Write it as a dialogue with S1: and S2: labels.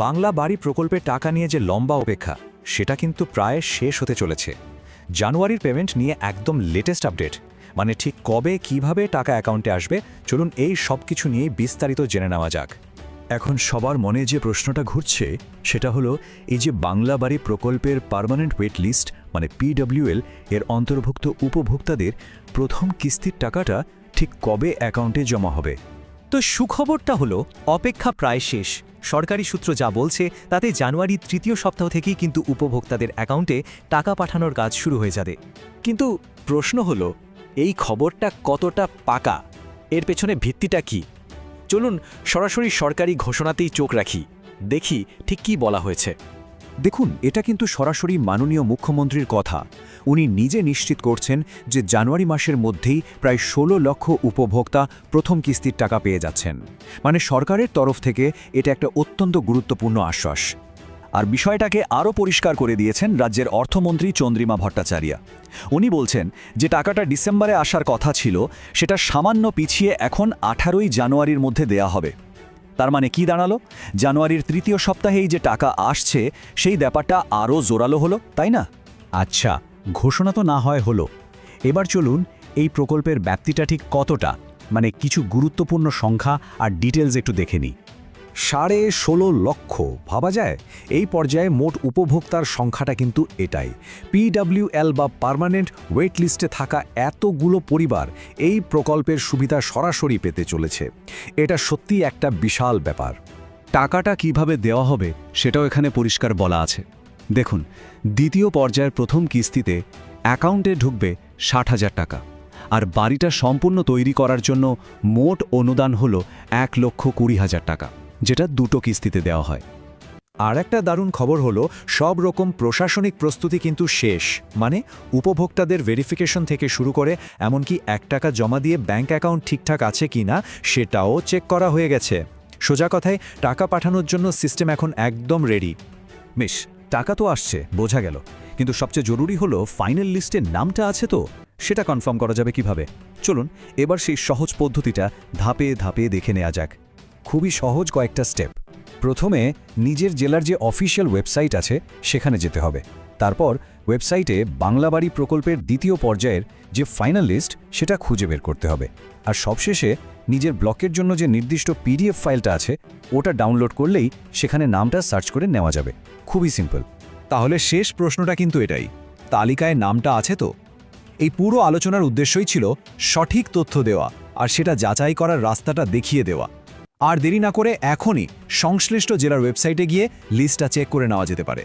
S1: বাংলা বাড়ি প্রকল্পের টাকা নিয়ে যে লম্বা অপেক্ষা সেটা কিন্তু প্রায় শেষ হতে চলেছে। জানুয়ারির পেমেন্ট নিয়ে একদম লেটেস্ট আপডেট, মানে ঠিক কবে কিভাবে টাকা অ্যাকাউন্টে আসবে, চলুন এই সব কিছু নিয়েই বিস্তারিত জেনে নেওয়া যাক।
S2: এখন সবার মনে যে প্রশ্নটা ঘুরছে সেটা হলো, এই যে বাংলা বাড়ি প্রকল্পের পার্মানেন্ট ওয়েট লিস্ট মানে PWL এর অন্তর্ভুক্ত উপভোক্তাদের প্রথম কিস্তির টাকাটা ঠিক কবে অ্যাকাউন্টে জমা হবে।
S3: তো সুখবরটা হলো অপেক্ষা প্রায় শেষ। সরকারি সূত্র যা বলছে তাতে জানুয়ারির তৃতীয় সপ্তাহ থেকেই কিন্তু উপভোক্তাদের অ্যাকাউন্টে টাকা পাঠানোর কাজ শুরু হয়ে যাবে।
S1: কিন্তু প্রশ্ন হলো, এই খবরটা কতটা পাকা, এর পেছনে ভিত্তিটা কি? চলুন সরাসরি সরকারি ঘোষণাতেই চোখ রাখি, দেখি ঠিক কী বলা হয়েছে।
S2: দেখুন, এটা কিন্তু সরাসরি মাননীয় মুখ্যমন্ত্রীর কথা। উনি নিজে নিশ্চিত করছেন যে জানুয়ারি মাসের মধ্যেই প্রায় 16 লক্ষ উপভোক্তা প্রথম কিস্তির টাকা পেয়ে যাচ্ছেন। মানে সরকারের তরফ থেকে এটা একটা অত্যন্ত গুরুত্বপূর্ণ আশ্বাস। আর বিষয়টাকে আরও পরিষ্কার করে দিয়েছেন রাজ্যের অর্থমন্ত্রী চন্দ্রিমা ভট্টাচার্য। উনি বলছেন যে টাকাটা ডিসেম্বরে আসার কথা ছিল, সেটা সামান্য পিছিয়ে এখন 18ই জানুয়ারির মধ্যে দেয়া হবে। তার মানে কি দাঁড়ালো? জানুয়ারির তৃতীয় সপ্তাহেই যে টাকা আসছে সেই ব্যাপারটা আরও জোরালো হলো, তাই না? আচ্ছা, ঘোষণা তো না হয় হলো, এবার চলুন এই প্রকল্পের ব্যাপ্তিটা ঠিক কতটা, মানে কিছু গুরুত্বপূর্ণ সংখ্যা আর ডিটেলস একটু দেখে নিই। 16.5 লক্ষ ভাবা যায়? এই পর্যায়ে মোট উপভোক্তার সংখ্যাটা কিন্তু এটাই। PWL বা পার্মানেন্ট ওয়েট লিস্টে থাকা এতগুলো পরিবার এই প্রকল্পের সুবিধা সরাসরি পেতে চলেছে। এটা সত্যি একটা বিশাল ব্যাপার। টাকাটা কিভাবে দেওয়া হবে সেটাও এখানে পরিষ্কার বলা আছে। দেখুন, দ্বিতীয় পর্যায়ের প্রথম কিস্তিতে অ্যাকাউন্টে ঢুকবে 60,000 টাকা, আর বাড়িটা সম্পূর্ণ তৈরি করার জন্য মোট অনুদান হল 1,20,000 টাকা, যেটা দুটো কিস্তিতে দেওয়া হয়।
S1: আর একটা দারুণ খবর হলো, সব রকম প্রশাসনিক প্রস্তুতি কিন্তু শেষ। মানে উপভোক্তাদের ভেরিফিকেশন থেকে শুরু করে এমনকি 1 টাকা জমা দিয়ে ব্যাঙ্ক অ্যাকাউন্ট ঠিকঠাক আছে কিনা সেটাও চেক করা হয়ে গেছে। সোজা কথায় টাকা পাঠানোর জন্য সিস্টেম এখন একদম রেডি।
S2: বেশ, টাকা তো আসছে, বোঝা গেল, কিন্তু সবচেয়ে জরুরি হলো ফাইনাল লিস্টে নামটা আছে তো, সেটা কনফার্ম করা যাবে কিভাবে? চলুন এবার সেই সহজ পদ্ধতিটা ধাপে ধাপে দেখে নেওয়া যাক। খুবই সহজ কয়েকটা স্টেপ। প্রথমে নিজের জেলার যে অফিসিয়াল ওয়েবসাইট আছে সেখানে যেতে হবে। তারপর ওয়েবসাইটে বাংলা বাড়ি প্রকল্পের দ্বিতীয় পর্যায়ের যে ফাইনাল লিস্ট সেটা খুঁজে বের করতে হবে। আর সবশেষে নিজের ব্লকের জন্য যে নির্দিষ্ট PDF ফাইলটা আছে ওটা ডাউনলোড করলেই সেখানে নামটা সার্চ করে নেওয়া যাবে। খুবই সিম্পল।
S1: তাহলে শেষ প্রশ্নটা কিন্তু এটাই, তালিকায় নামটা আছে তো? এই পুরো আলোচনার উদ্দেশ্যই ছিল সঠিক তথ্য দেওয়া আর সেটা যাচাই করার রাস্তাটা দেখিয়ে দেওয়া। আর দেরি না করে এখনই সংশ্লিষ্ট জেলার ওয়েবসাইটে গিয়ে লিস্টটা চেক করে নেওয়া যেতে পারে।